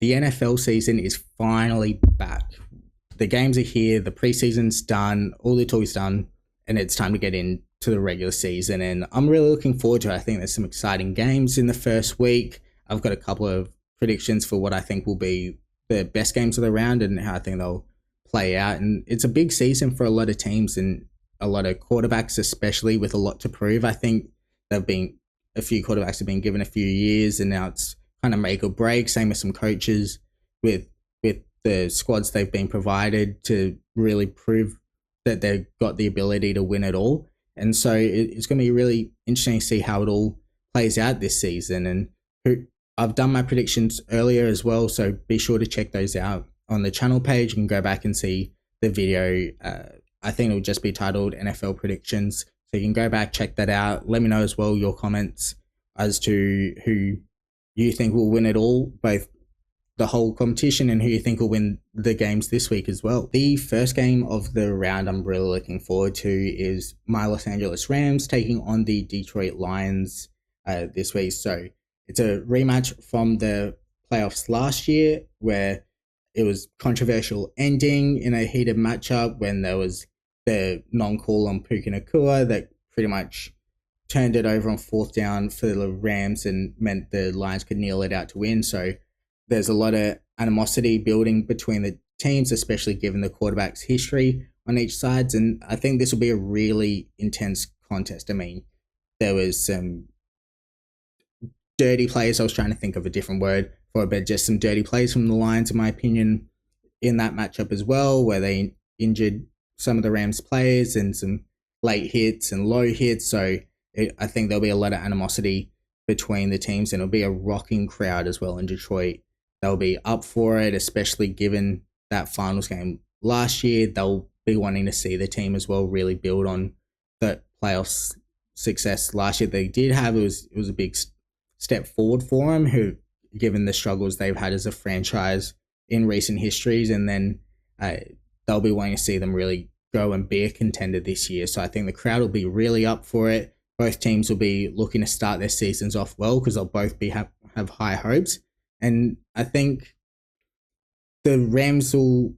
the NFL season is finally back. The games are here, the preseason's done, all the talk's done, and it's time to get into the regular season. And I'm really looking forward to it. I think there's some exciting games in the first week. I've got a couple of predictions for what I think will be the best games of the round and how I think they'll play out. And it's a big season for a lot of teams and a lot of quarterbacks, especially with a lot to prove. I think a few quarterbacks have been given a few years, and now it's kind of make or break. Same with some coaches with the squads they've been provided to really prove that they've got the ability to win it all. And so it's going to be really interesting to see how it all plays out this season. And I've done my predictions earlier as well, so be sure to check those out on the channel page. You can go back and see the video. I think it'll just be titled NFL Predictions. So you can go back, check that out. Let me know as well your comments as to who you think will win it all, both the whole competition and who you think will win the games this week as well. The first game of the round I'm really looking forward to is my Los Angeles Rams taking on the Detroit Lions this week. So it's a rematch from the playoffs last year where it was controversial ending in a heated matchup when there was the non-call on Puka Nacua that pretty much turned it over on fourth down for the Rams and meant the Lions could kneel it out to win. So there's a lot of animosity building between the teams, especially given the quarterback's history on each side. And I think this will be a really intense contest. I mean, there was some dirty plays. I was trying to think of a different word for it, but just some dirty plays from the Lions, in my opinion, in that matchup as well, where they injured some of the Rams players and some late hits and low hits. So I think there'll be a lot of animosity between the teams, and it'll be a rocking crowd as well in Detroit. They'll be up for it, especially given that finals game last year. They'll be wanting to see the team as well really build on the playoffs success last year they did have. It was a big step forward for them, who, given the struggles they've had as a franchise in recent histories, and then they'll be wanting to see them really go and be a contender this year. So I think the crowd will be really up for it. Both teams will be looking to start their seasons off well because they'll both have high hopes. And I think the Rams will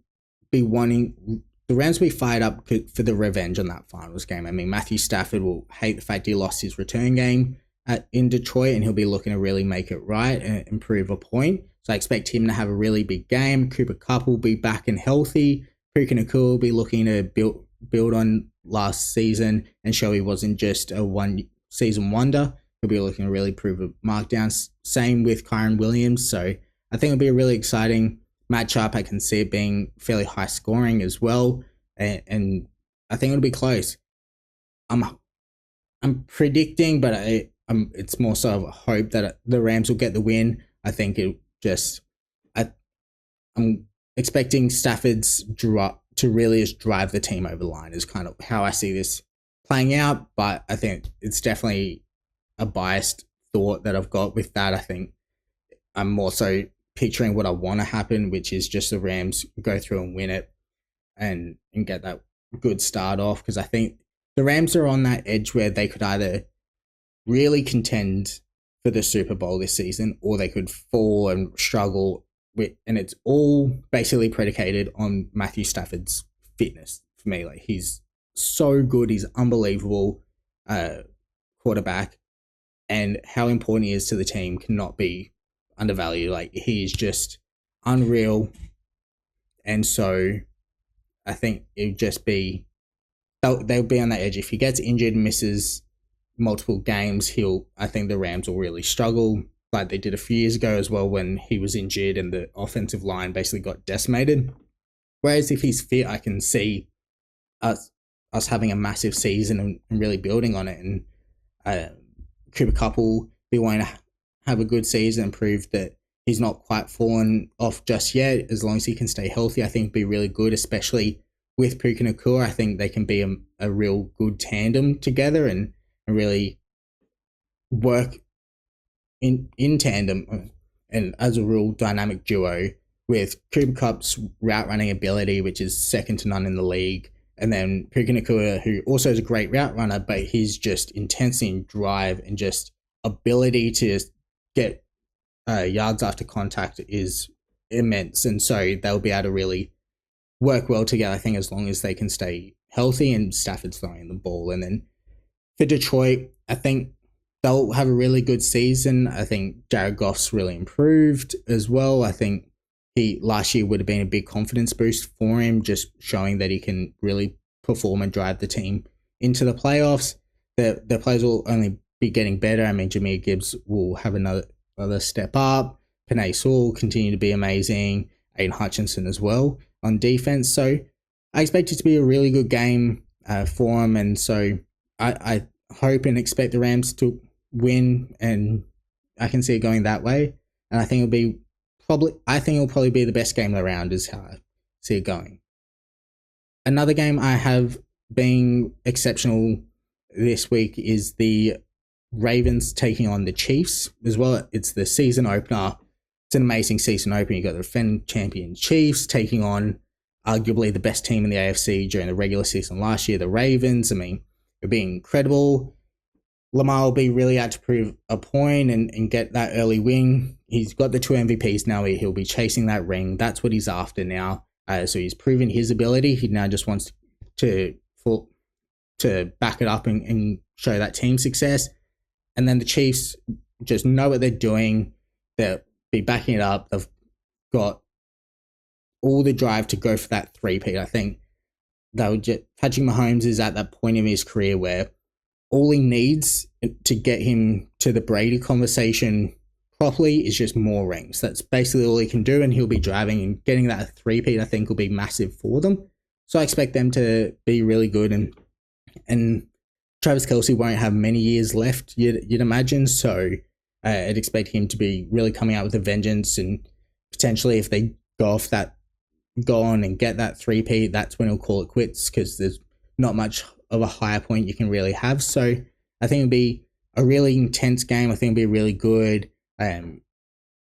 be fired up for the revenge on that finals game. I mean, Matthew Stafford will hate the fact he lost his return game in Detroit, and he'll be looking to really make it right and improve a point. So I expect him to have a really big game. Cooper Kupp will be back and healthy. Puka Nacua will be looking to build on last season and show he wasn't just a one-season wonder. He'll be looking to really prove a markdown. Same with Kyren Williams. So I think it'll be a really exciting matchup. I can see it being fairly high scoring as well. And I think it'll be close. I'm predicting, but it's more so of a hope that the Rams will get the win. I think I'm expecting Stafford's drop to really just drive the team over the line is kind of how I see this playing out. But I think it's definitely a biased thought that I've got with that. I think I'm more so picturing what I want to happen, which is just the Rams go through and win it and get that good start off. Because I think the Rams are on that edge where they could either really contend for the Super Bowl this season, or they could fall and struggle with, and it's all basically predicated on Matthew Stafford's fitness for me. Like, he's so good, he's unbelievable quarterback, and how important he is to the team cannot be undervalued. Like, he's just unreal. And so I think it'll just be they'll be on that edge. If he gets injured and misses multiple games, I think the Rams will really struggle, like they did a few years ago as well when he was injured and the offensive line basically got decimated. Whereas if he's fit, I can see us having a massive season and really building on it. And Cooper Kupp will be wanting to have a good season and prove that he's not quite fallen off just yet. As long as he can stay healthy, I think it'd be really good, especially with Puka Nacua. I think they can be a real good tandem together and really work in tandem and as a real dynamic duo, with Cooper Kupp's route running ability, which is second to none in the league, and then Puka Nacua, who also is a great route runner, but he's just intensity and drive and just ability to get yards after contact is immense, and so they'll be able to really work well together, I think, as long as they can stay healthy and Stafford's throwing the ball. And then for Detroit, I think they'll have a really good season. I think Jared Goff's really improved as well. I think he last year would have been a big confidence boost for him, just showing that he can really perform and drive the team into the playoffs. The players will only be getting better. I mean, Jahmyr Gibbs will have another step up. Penei Sewell continue to be amazing. Aiden Hutchinson as well on defense. So I expect it to be a really good game for him. And so I hope and expect the Rams to win, and I can see it going that way. And I think it'll probably be the best game of the round is how I see it going. Another game I have being exceptional this week is the Ravens taking on the Chiefs as well. It's the season opener. It's an amazing season opener. You got the defending champion Chiefs taking on arguably the best team in the AFC during the regular season last year, the Ravens. I mean, it'll be incredible. Lamar will be really out to prove a point and get that early win. He's got the 2 MVPs now. He'll be chasing that ring. That's what he's after now. So he's proven his ability. He now just wants to back it up and show that team success. And then the Chiefs just know what they're doing. They'll be backing it up. They've got all the drive to go for that three-peat. I think Patrick Mahomes is at that point in his career where all he needs to get him to the Brady conversation properly is just more rings. That's basically all he can do, and he'll be driving, and getting that three-peat I think will be massive for them. So I expect them to be really good, and Travis Kelce won't have many years left, you'd imagine. So I'd expect him to be really coming out with a vengeance, and potentially if they go on and get that three-peat, that's when he'll call it quits, because there's not much of a higher point you can really have. So I think it'll be a really intense game. I think it'll be really good.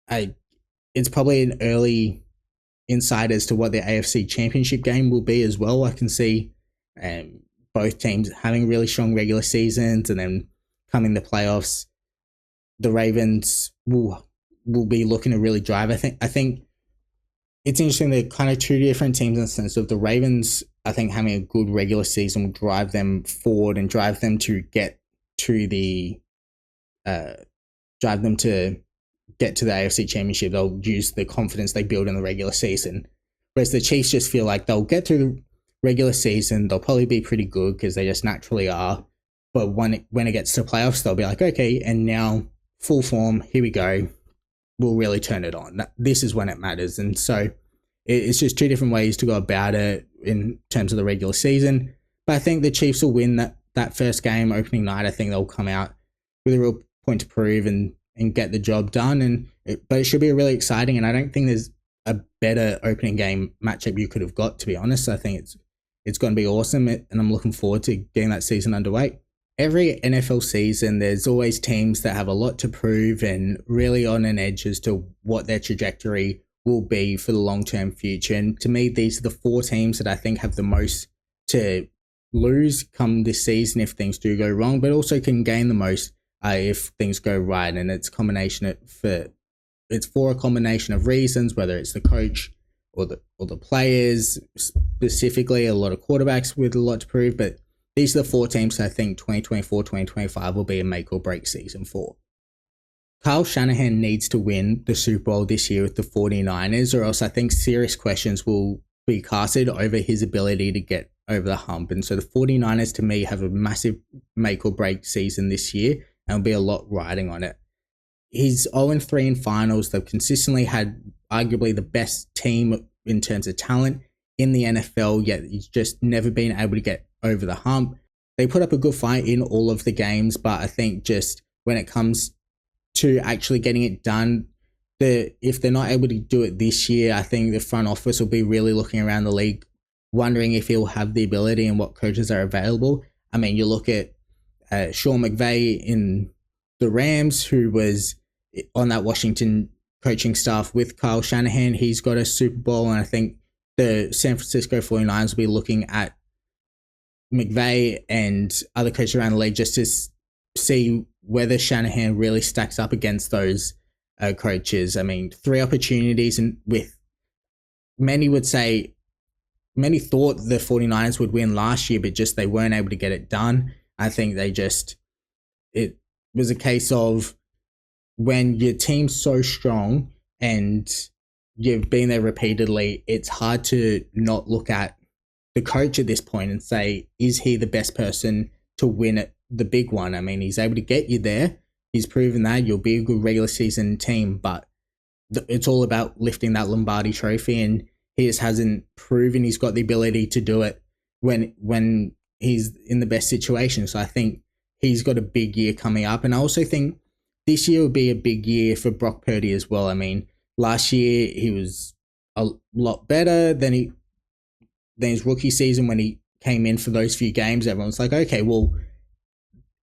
It's probably an early insight as to what the AFC Championship game will be as well. I can see both teams having really strong regular seasons, and then coming the playoffs, the Ravens will be looking to really drive. I think it's interesting. They're kind of two different teams in the sense of the Ravens, I think having a good regular season will drive them forward and drive them to get to the AFC Championship. They'll use the confidence they build in the regular season. Whereas the Chiefs just feel like they'll get through the regular season, they'll probably be pretty good because they just naturally are. But when it gets to playoffs, they'll be like, okay, and now full form, here we go. We'll really turn it on. This is when it matters. And so it's just two different ways to go about it in terms of the regular season. But I think the Chiefs will win that first game, opening night. I think they'll come out with a real point to prove and get the job done. But it should be really exciting. And I don't think there's a better opening game matchup you could have got, to be honest. I think it's going to be awesome. And I'm looking forward to getting that season underway. Every NFL season, there's always teams that have a lot to prove and really on an edge as to what their trajectory will be for the long-term future. And to me, these are the 4 teams that I think have the most to lose come this season if things do go wrong, but also can gain the most if things go right. And it's for a combination of reasons, whether it's the coach or the players, specifically a lot of quarterbacks with a lot to prove. But these are the 4 teams I think 2024, 2025 will be a make or break season for. Kyle Shanahan needs to win the Super Bowl this year with the 49ers, or else I think serious questions will be casted over his ability to get over the hump. And so the 49ers, to me, have a massive make or break season this year, and there'll be a lot riding on it. He's 0-3 in finals. They've consistently had arguably the best team in terms of talent in the NFL, yet he's just never been able to get over the hump. They put up a good fight in all of the games, but I think just when it comes to actually getting it done, if they're not able to do it this year, I think the front office will be really looking around the league, wondering if he'll have the ability and what coaches are available. I mean, you look at Sean McVay in the Rams, who was on that Washington coaching staff with Kyle Shanahan. He's got a Super Bowl, and I think the San Francisco 49ers will be looking at McVay and other coaches around the league just to see whether Shanahan really stacks up against those coaches. I mean, 3 opportunities, and with many would say, many thought the 49ers would win last year, but just they weren't able to get it done. I think it was a case of when your team's so strong and you've been there repeatedly, it's hard to not look at the coach at this point and say, is he the best person to win it, the big one? I mean, he's able to get you there. He's proven that you'll be a good regular season team, but it's all about lifting that Lombardi trophy, and he just hasn't proven he's got the ability to do it when he's in the best situation. So I think he's got a big year coming up, and I also think this year will be a big year for Brock Purdy as well. I mean, last year he was a lot better than his rookie season when he came in for those few games. Everyone's like, okay, well,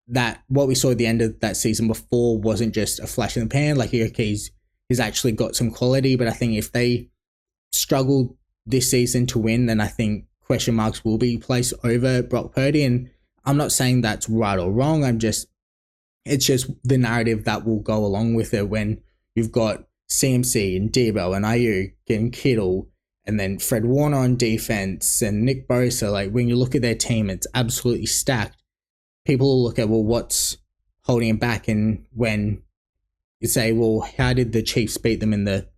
that what we saw at the end of that season before wasn't just a flash in the pan. Like, okay, he's actually got some quality, but I think if they struggle this season to win, then I think question marks will be placed over Brock Purdy. And I'm not saying that's right or wrong. It's just the narrative that will go along with it when you've got CMC and Debo and Ayuk and Kittle, and then Fred Warner on defense and Nick Bosa. Like, when you look at their team, it's absolutely stacked. People will look at, well, what's holding him back? And when you say, well, how did the Chiefs beat them in the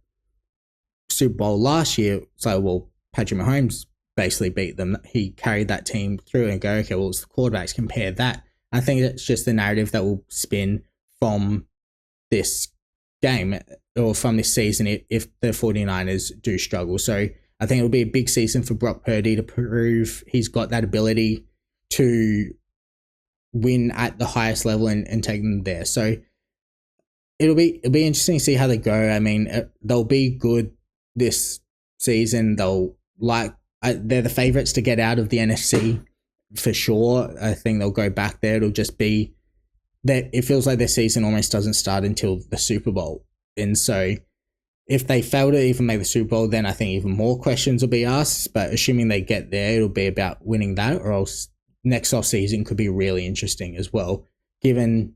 Super Bowl last year? It's like, well, Patrick Mahomes basically beat them. He carried that team through, and go, okay, well, it's the quarterbacks, compare that. I think that's just the narrative that will spin from this game or from this season if the 49ers do struggle. So I think it'll be a big season for Brock Purdy to prove he's got that ability to win at the highest level and take them there. So it'll be interesting to see how they go. I mean, they'll be good this season. They're the favorites to get out of the NFC for sure. I think they'll go back there. It'll just be that it feels like their season almost doesn't start until the Super Bowl. And so if they fail to even make the Super Bowl, then I think even more questions will be asked. But assuming they get there, it'll be about winning that, or else next offseason could be really interesting as well, given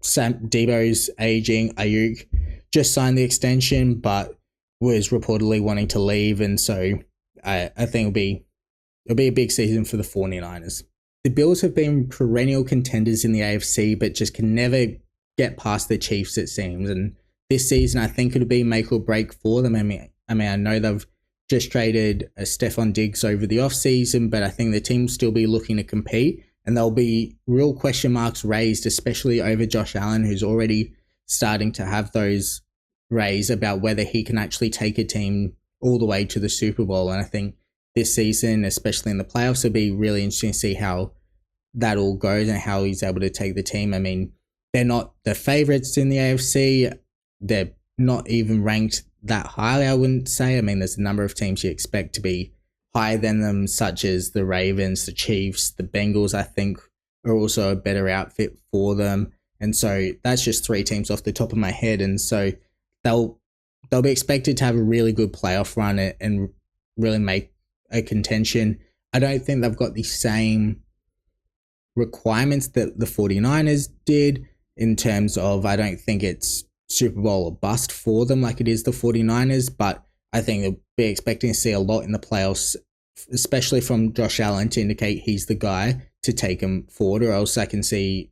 Debo's aging. Ayuk just signed the extension, but was reportedly wanting to leave. And so I think it'll be a big season for the 49ers. The Bills have been perennial contenders in the AFC, but just can never get past the Chiefs, it seems. And this season, I think it'll be make or break for them. I mean, I know they've just traded Stephon Diggs over the offseason, but I think the team will still be looking to compete, and there'll be real question marks raised, especially over Josh Allen, who's already starting to have those raised about whether he can actually take a team all the way to the Super Bowl. And I think this season, especially in the playoffs, it'll be really interesting to see how that all goes and how he's able to take the team. I mean, they're not the favorites in the AFC. They're not even ranked that highly, I wouldn't say. I mean, there's a number of teams you expect to be higher than them, such as the Ravens, the Chiefs, the Bengals, I think, are also a better outfit for them. And so that's just 3 teams off the top of my head. And so they'll be expected to have a really good playoff run and really make a contention. I don't think they've got the same requirements that the 49ers did in terms of, I don't think it's Super Bowl or bust for them like it is the 49ers, but I think they'll be expecting to see a lot in the playoffs, especially from Josh Allen, to indicate he's the guy to take him forward, or else I can see,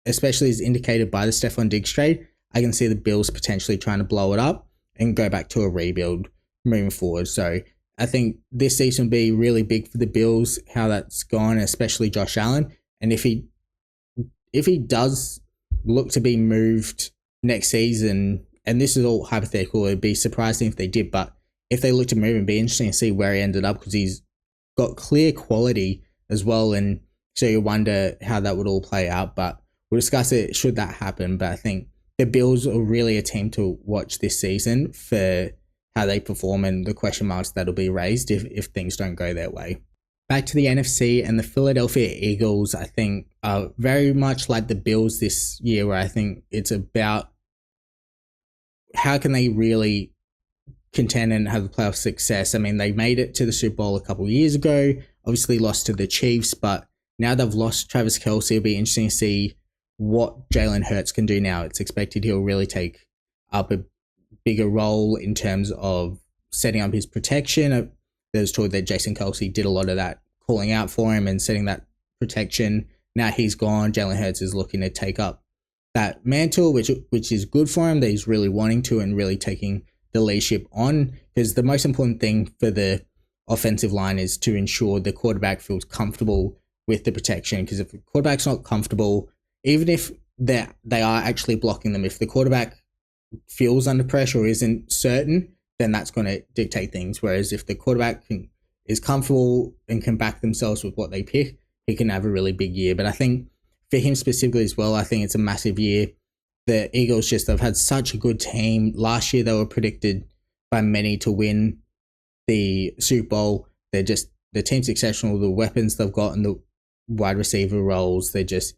especially as indicated by the Stephon Diggs trade, I can see the Bills potentially trying to blow it up and go back to a rebuild moving forward. So I think this season will be really big for the Bills, how that's gone, especially Josh Allen. And if he does look to be moved next season, and this is all hypothetical, it'd be surprising if they did, but if they look to move, it'd be interesting to see where he ended up, because he's got clear quality as well, and so you wonder how that would all play out. But we'll discuss it should that happen. But I think the Bills are really a team to watch this season for how they perform and the question marks that'll be raised if things don't go their way. Back to the NFC, and the Philadelphia Eagles, I think, are very much like the Bills this year, where I think it's about how can they really contend and have playoff success. I mean, they made it to the Super Bowl a couple of years ago, obviously lost to the Chiefs, but now they've lost Travis Kelce. It'll be interesting to see what Jalen Hurts can do now. It's expected he'll really take up a bigger role in terms of setting up his protection. There was talk that Jason Kelce did a lot of that, calling out for him and setting that protection. Now he's gone. Jalen Hurts is looking to take up that mantle, which is good for him, that he's really wanting to and really taking the leadership on, because the most important thing for the offensive line is to ensure the quarterback feels comfortable with the protection, because if the quarterback's not comfortable, even if they are actually blocking them, if the quarterback feels under pressure or isn't certain, then that's going to dictate things. Whereas if the quarterback is comfortable and can back themselves with what they pick, he can have a really big year. But I think for him specifically as well, I think it's a massive year. The Eagles have had such a good team. Last year they were predicted by many to win the Super Bowl. The team's exceptional. The weapons they've got and the wide receiver roles, they're just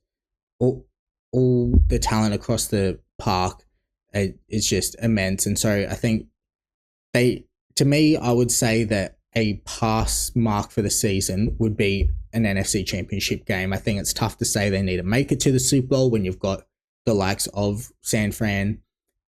all the talent across the park. It's just immense. And so I think to me, I would say that a pass mark for the season would be an NFC Championship game. I think it's tough to say they need to make it to the Super Bowl when you've got the likes of San Fran,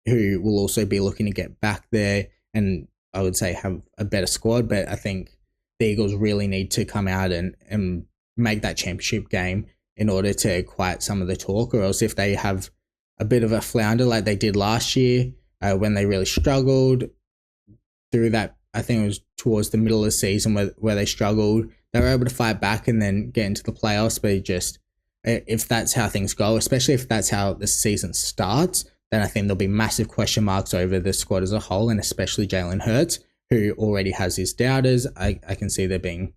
who will also be looking to get back there and I would say have a better squad. But I think the Eagles really need to come out and make that championship game in order to quiet some of the talk, or else if they have a bit of a flounder like they did last year when they really struggled through that, I think it was towards the middle of the season where they struggled, they were able to fight back and then get into the playoffs. But if that's how things go, especially if that's how the season starts, then I think there'll be massive question marks over the squad as a whole, and especially Jalen Hurts, who already has his doubters. I can see there being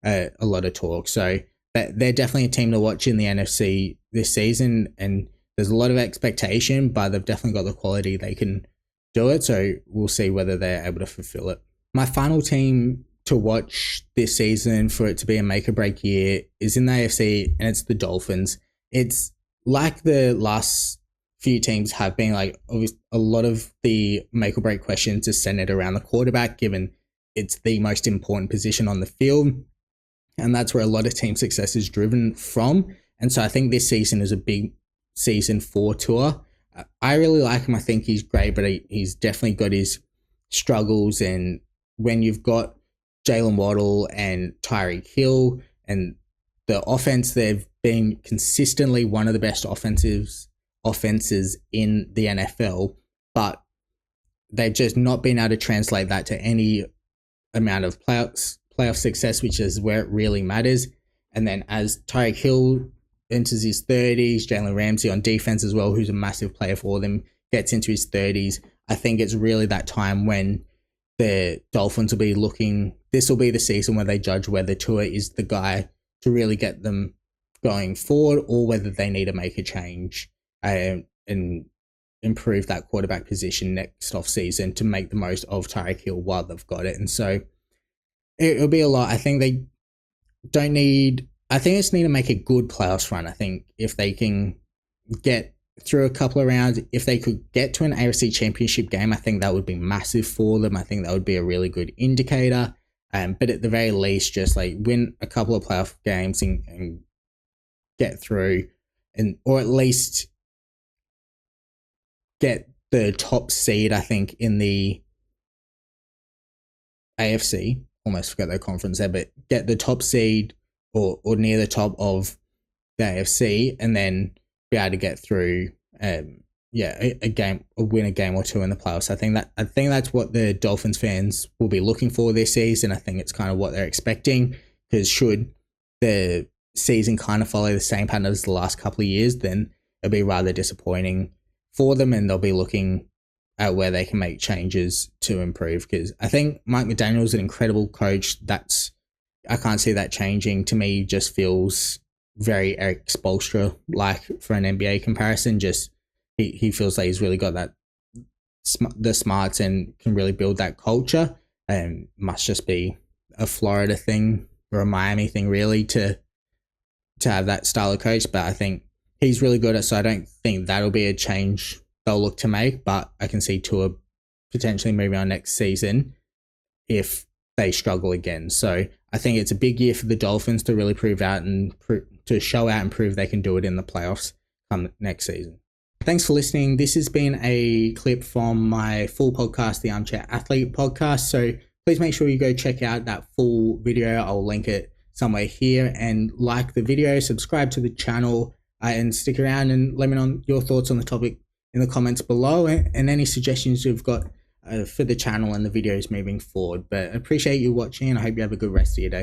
a lot of talk. So they're definitely a team to watch in the NFC this season, and there's a lot of expectation, but they've definitely got the quality they can do it. So we'll see whether they're able to fulfill it. My final team to watch this season for it to be a make or break year is in the AFC, and it's the Dolphins. It's like the last few teams have been, like a lot of the make or break questions are centered around the quarterback, given it's the most important position on the field. And that's where a lot of team success is driven from. And so I think this season is a big season for Tua. I really like him. I think he's great, but he's definitely got his struggles. And when you've got Jalen Waddle and Tyreek Hill and the offense, they've been consistently one of the best offenses in the NFL, but they've just not been able to translate that to any amount of playoff success, which is where it really matters. And then as Tyreek Hill enters his 30s, Jalen Ramsey on defense as well, who's a massive player for them, gets into his 30s, I think it's really that time when the Dolphins will be looking, this will be the season where they judge whether Tua is the guy to really get them going forward, or whether they need to make a change and improve that quarterback position next off season to make the most of Tyreek Hill while they've got it. And so it'll be a lot. I think they just need to make a good playoffs run. I think if they can get through a couple of rounds, if they could get to an AFC Championship game, I think that would be massive for them. I think that would be a really good indicator. But at the very least, just like win a couple of playoff games and get through, or at least get the top seed, I think, in the AFC. Almost forgot their conference there, but get the top seed or near the top of the AFC, and then be able to get through a game, or win a game or two in the playoffs. I think that's what the Dolphins fans will be looking for this season. I think it's kind of what they're expecting, because should the season kind of follow the same pattern as the last couple of years, then it'll be rather disappointing for them, and they'll be looking at where they can make changes to improve. Because I think Mike McDaniel is an incredible coach. I can't see that changing. To me, just feels very Eric Spoelstra like for an NBA comparison. Just he feels like he's really got the smarts and can really build that culture, and must just be a Florida thing or a Miami thing really to have that style of coach. But I think he's really good at, so I don't think that'll be a change they'll look to make, but I can see Tua potentially moving on next season if they struggle again. So I think it's a big year for the Dolphins to really prove out and to show out and prove they can do it in the playoffs come next season. Thanks for listening. This has been a clip from my full podcast, the Armchair Athlete podcast. So please make sure you go check out that full video. I'll link it somewhere here, and like the video, subscribe to the channel, and stick around and let me know your thoughts on the topic in the comments below, and any suggestions you've got for the channel and the videos moving forward. But I appreciate you watching, and I hope you have a good rest of your day.